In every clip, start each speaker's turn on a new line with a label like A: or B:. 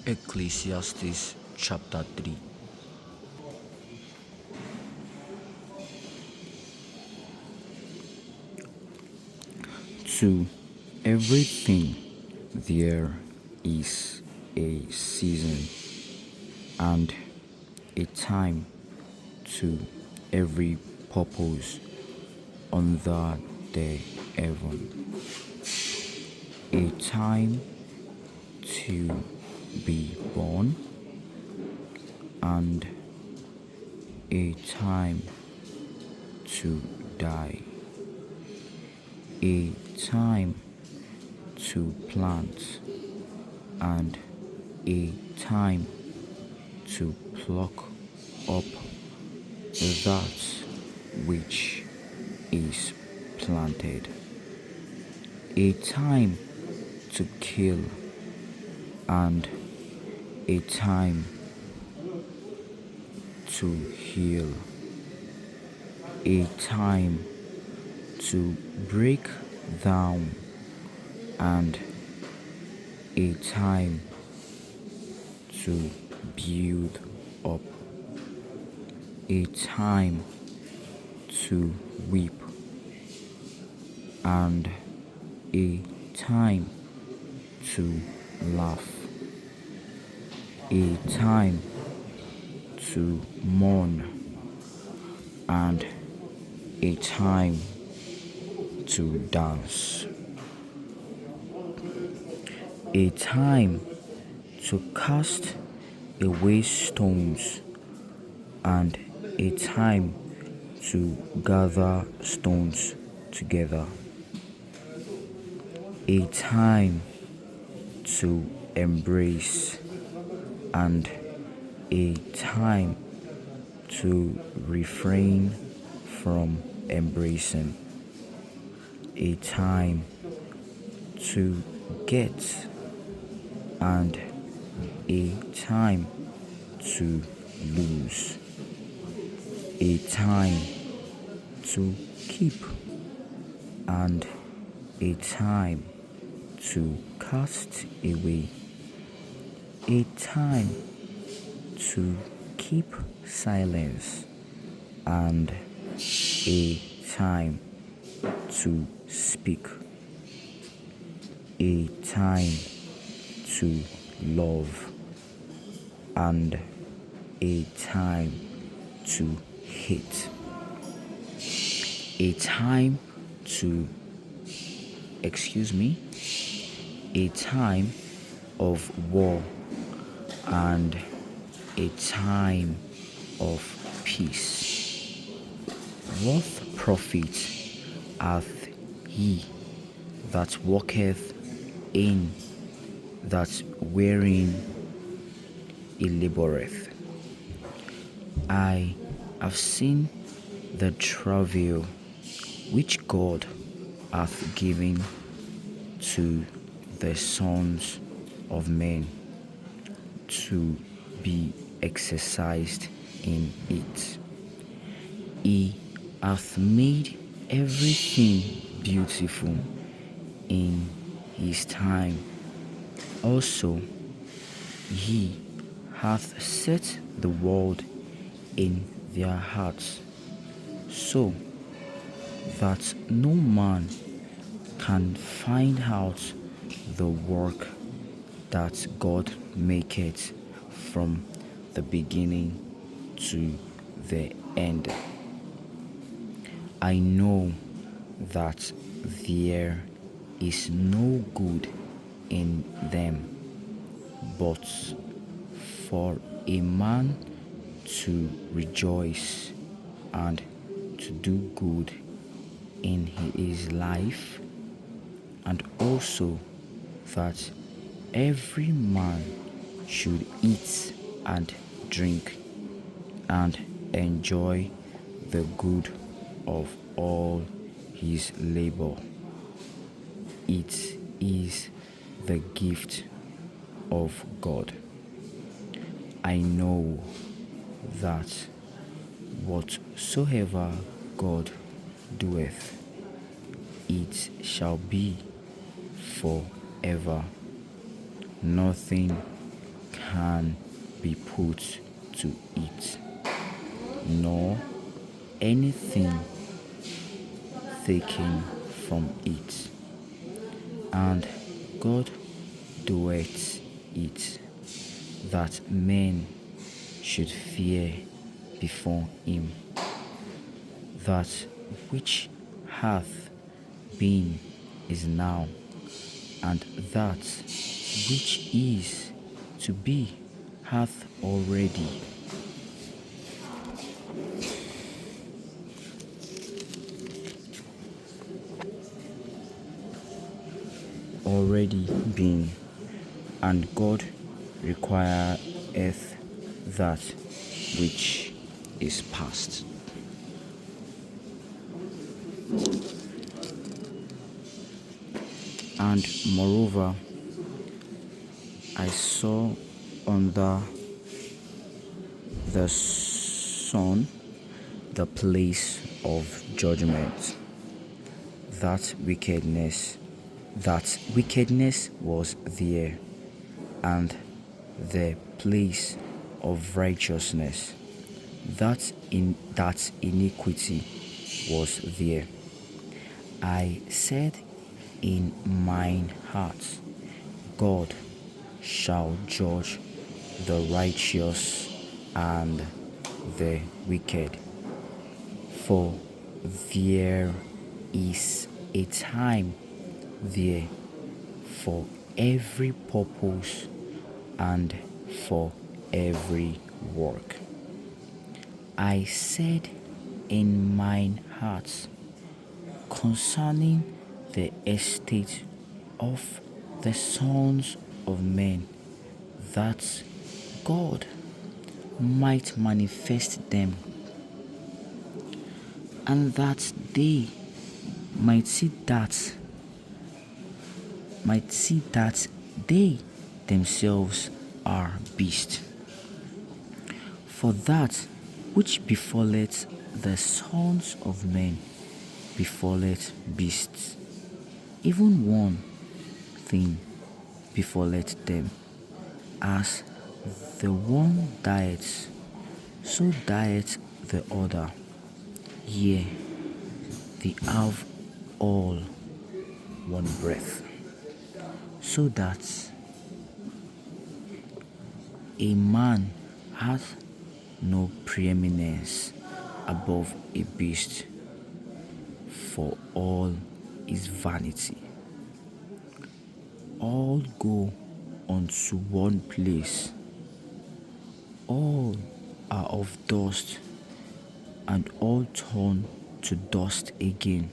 A: Ecclesiastes Chapter 3. To everything there is a season and a time to every purpose under the heaven, a time to be born and a time to die, a time to plant and a time to pluck up that which is planted, a time to kill and a time to heal, a time to break down and a time to build up, a time to weep and a time to laugh, a time to mourn and a time to dance, a time to cast away stones and a time to gather stones together, a time to embrace and a time to refrain from embracing, a time to get and a time to lose, a time to keep and a time to cast away, a time to keep silence and a time to speak, a time to love and a time to hate, a time to a time of war and a time of peace. What profit hath he that walketh in that wherein he laboureth? I have seen the travail which God hath given to the sons of men to be exercised in it. He hath made everything beautiful in his time. Also, he hath set the world in their hearts, so that no man can find out the work that God maketh from the beginning to the end. I know that there is no good in them, but for a man to rejoice and to do good in his life, and also that every man should eat and drink and enjoy the good of all his labor. It is the gift of God. I know that whatsoever God doeth, it shall be forever. Nothing can be put to it, nor anything taken from it. And God doeth it, that men should fear before him. That which hath been is now, and that which is to be hath already been, and God requireth that which is past. And moreover, I saw under the sun the place of judgment, that wickedness was there, and the place of righteousness, that iniquity was there. I said in mine heart, God shall judge the righteous and the wicked, for there is a time there for every purpose and for every work. I said in mine heart concerning the estate of the sons of men, that God might manifest them, and that they might see that they themselves are beasts. For that which befalleth the sons of men befalleth beasts, even one thing befalleth them. As the one dieth, so dieth the other. Yea, they have all one breath, so that a man hath no preeminence above a beast, for all is vanity. All go unto one place, all are of dust, and all turn to dust again.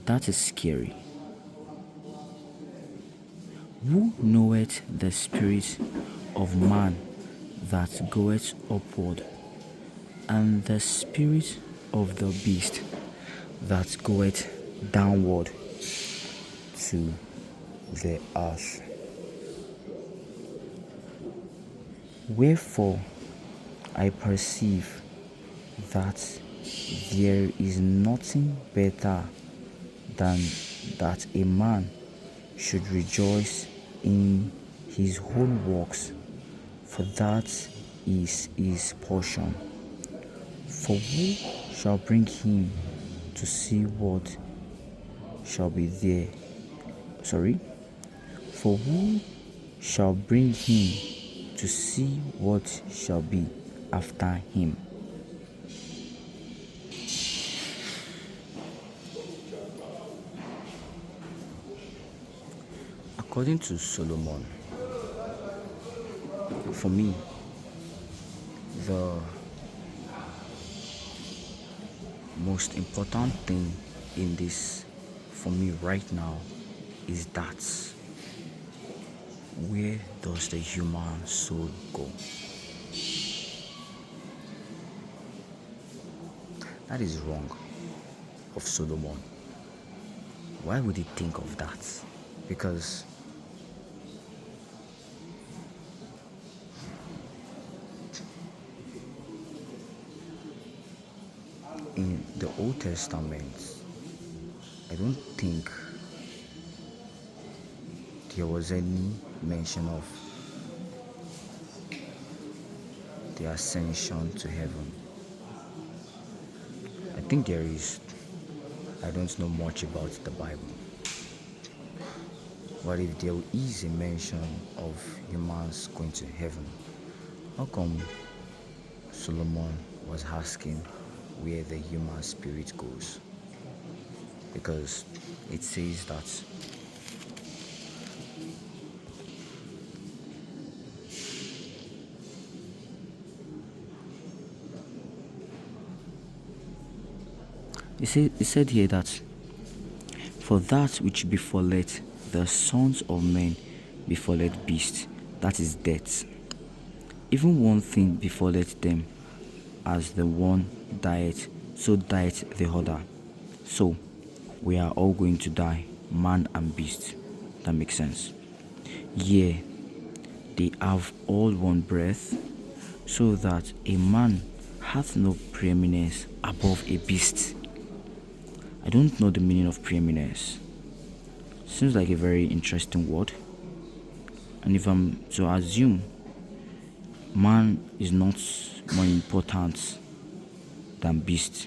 A: That is scary. Who knoweth the spirit of man that goeth upward, and the spirit of the beast that goeth downward to the earth? Wherefore I perceive that there is nothing better than that a man should rejoice in his own works, for that is his portion. For who shall bring him to see what shall be there? For who shall bring him to see what shall be after him? According to Solomon, for me, the most important thing in this for me right now is that where does the human soul go? That is wrong of Solomon. Why would he think of that? Because In the Old Testament, I don't think there was any mention of the ascension to heaven. I think there is. I don't know much about the Bible. But if there is a mention of humans going to heaven, how come Solomon was asking where the human spirit goes? Because it says that it said here that for that which befalleth the sons of men befalleth beasts, that is death. Even one thing befalleth them, as the one dieth, so dieth the other. So we are all going to die, man and beast. That makes sense. Yea, they have all one breath, so that a man hath no preeminence above a beast. I don't know the meaning of preeminence. Seems like a very interesting word. And if I'm to assume man is not more important than beast,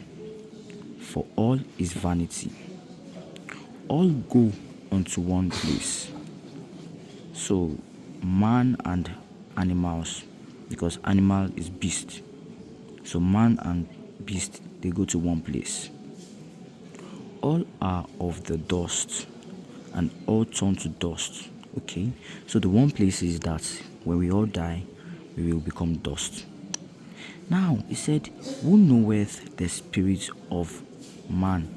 A: for all is vanity. All go unto one place. So man and animals, because animal is beast. So man and beast, they go to one place. All are of the dust, and all turn to dust. Okay, so the one place is that when we all die, we will become dust. Now, he said, who knoweth the spirit of man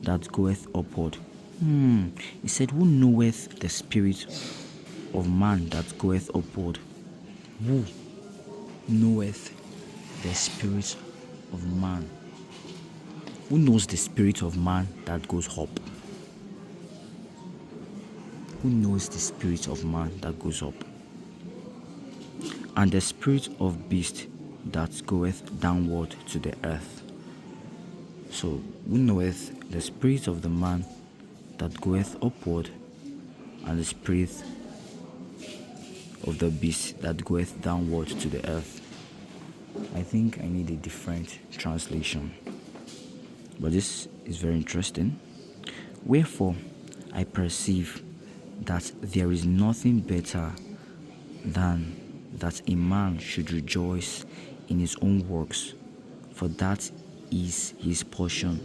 A: that goeth upward? He said, who knoweth the spirit of man that goeth upward? Who knoweth the spirit of man? Who knows the spirit of man that goes up? Who knows the spirit of man that goes up? And the spirit of beast that goeth downward to the earth. So, who knoweth the spirit of the man that goeth upward, and the spirit of the beast that goeth downward to the earth? I think I need a different translation, but this is very interesting. Wherefore, I perceive that there is nothing better than that a man should rejoice in his own works, for that is his portion.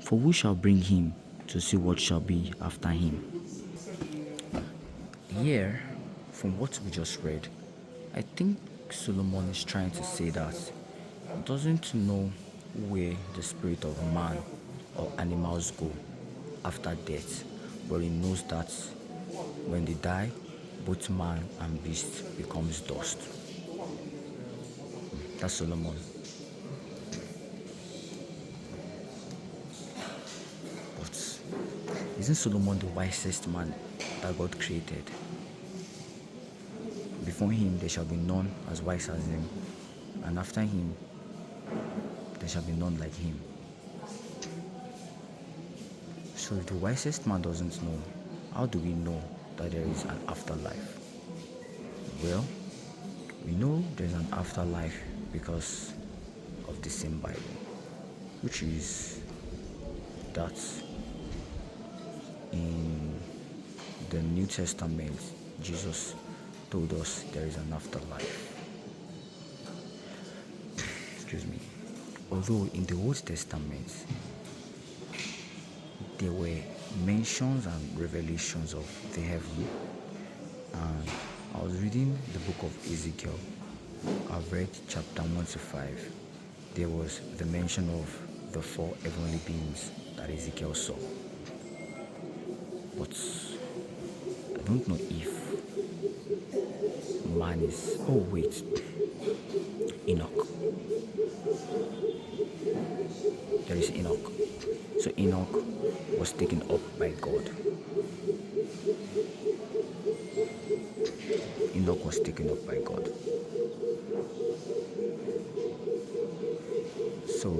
A: For who shall bring him to see what shall be after him? Here, from what we just read, I think Solomon is trying to say that he doesn't know where the spirit of man or animals go after death, but he knows that when they die, both man and beast becomes dust. That's Solomon. But isn't Solomon the wisest man that God created? Before him there shall be none as wise as him, and after him there shall be none like him. So if the wisest man doesn't know, how do we know that there is an afterlife? Well, we know there's an afterlife because of the same Bible, which is that in the New Testament, Jesus told us there is an afterlife. Excuse me. Although in the Old Testament, there were mentions and revelations of the heaven. And I was reading the book of Ezekiel. I've read chapter 1 to 5. There was the mention of the 4 heavenly beings that Ezekiel saw. But I don't know if man is... Oh wait, Enoch. There is Enoch. So Enoch was taken up by God. Enoch was taken up by God. So So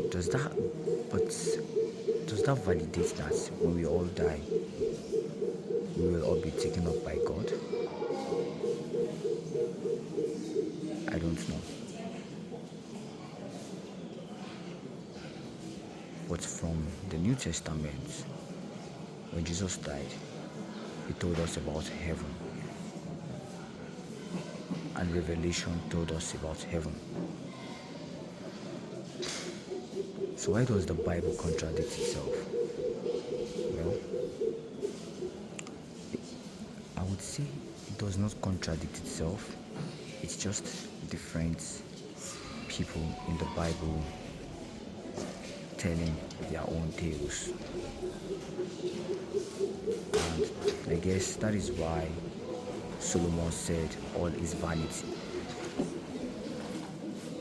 A: but does that validate that when we all die, we will all be taken up by God? I don't know. But from the New Testament, when Jesus died, he told us about heaven. And Revelation told us about heaven. So why does the Bible contradict itself? Well, I would say it does not contradict itself. It's just different people in the Bible telling their own tales. And I guess that is why Solomon said all is vanity.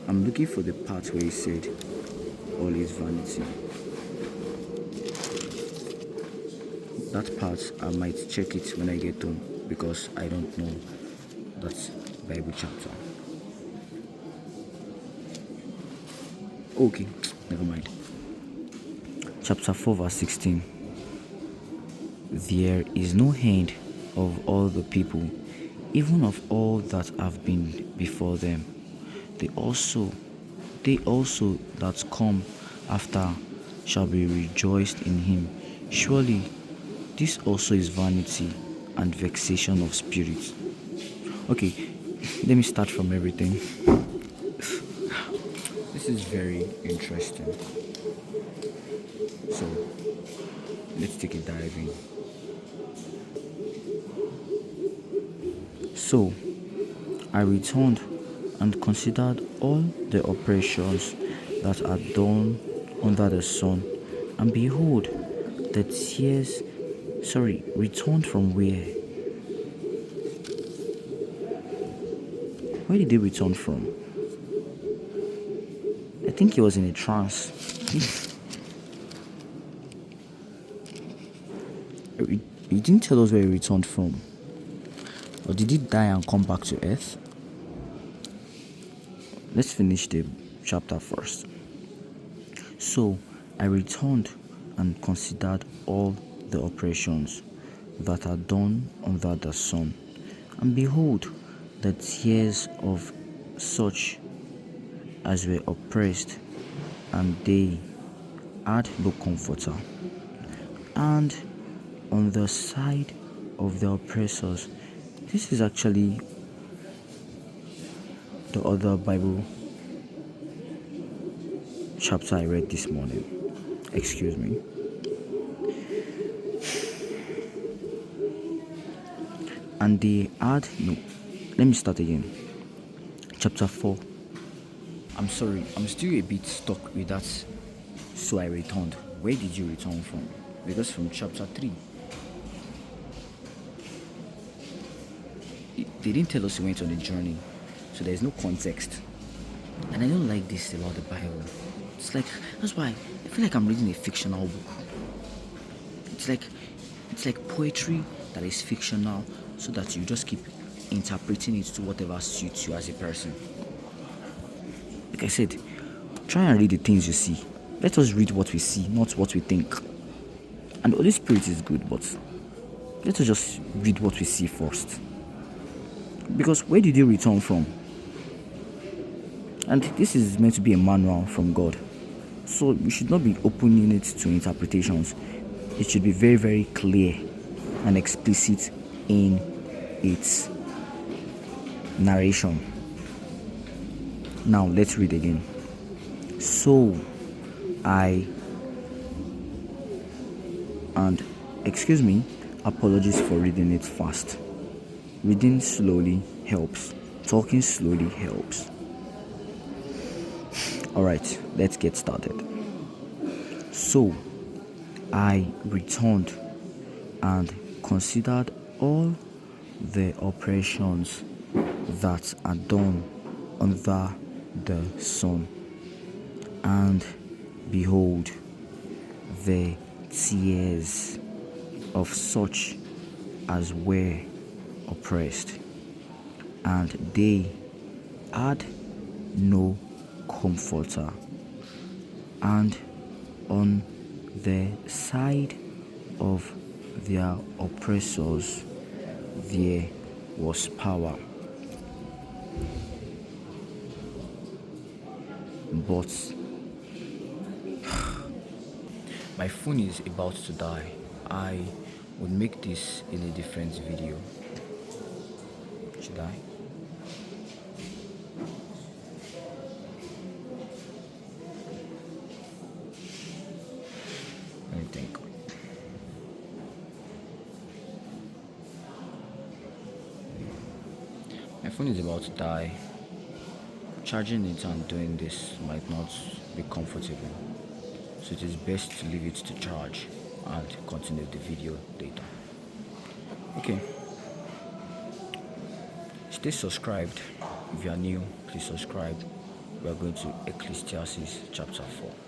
A: I'm looking for the part where he said all is vanity. That part I might check it when I get home because I don't know that Bible chapter. Okay, never mind. Chapter 4 verse 16. There is no end of all the people, even of all that have been before them. They also that come after shall be rejoiced in him. Surely this also is vanity and vexation of spirit. Okay, let me start from everything. This is very interesting. So let's take a dive in. So I returned and considered all the oppressions that are done under the sun, and behold, the tears. Returned from where? Where did he return from? I think he was in a trance. He didn't tell us where he returned from. Or did he die and come back to earth? Let's finish the chapter first. So I returned and considered all the oppressions that are done under the sun, and behold, the tears of such as were oppressed, and they had no comforter. And on the side of the oppressors, this is actually the other Bible chapter I read this morning. Excuse me. And they had no. Let me start again. Chapter 4. I'm sorry, I'm still a bit stuck with that. So I returned. Where did you return from? Because from chapter 3, they didn't tell us he went on a journey, so there's no context. And I don't like this about the Bible. It's like, that's why I feel like I'm reading a fictional book. It's like poetry that is fictional, so that you just keep interpreting it to whatever suits you as a person. Like I said, try and read the things you see. Let us read what we see, not what we think. And the Holy Spirit is good, but let us just read what we see first. Because where did you return from? And this is meant to be a manual from God. So we should not be opening it to interpretations. It should be very, very clear and explicit in its narration. Now let's read again. So excuse me, apologies for reading it fast. Reading slowly helps. Talking slowly helps. Alright, let's get started. So I returned and considered all the oppressions that are done under the sun, and behold, the tears of such as were oppressed, and they had no comforter. and on the side of their oppressors there was power. But my phone is about to die. I would make this in a different video. Should I? Let me think. My phone is about to die. Charging it and doing this might not be comfortable, so it is best to leave it to charge and continue the video later. Okay, stay subscribed. If you are new, please subscribe. We are going to Ecclesiastes chapter 4.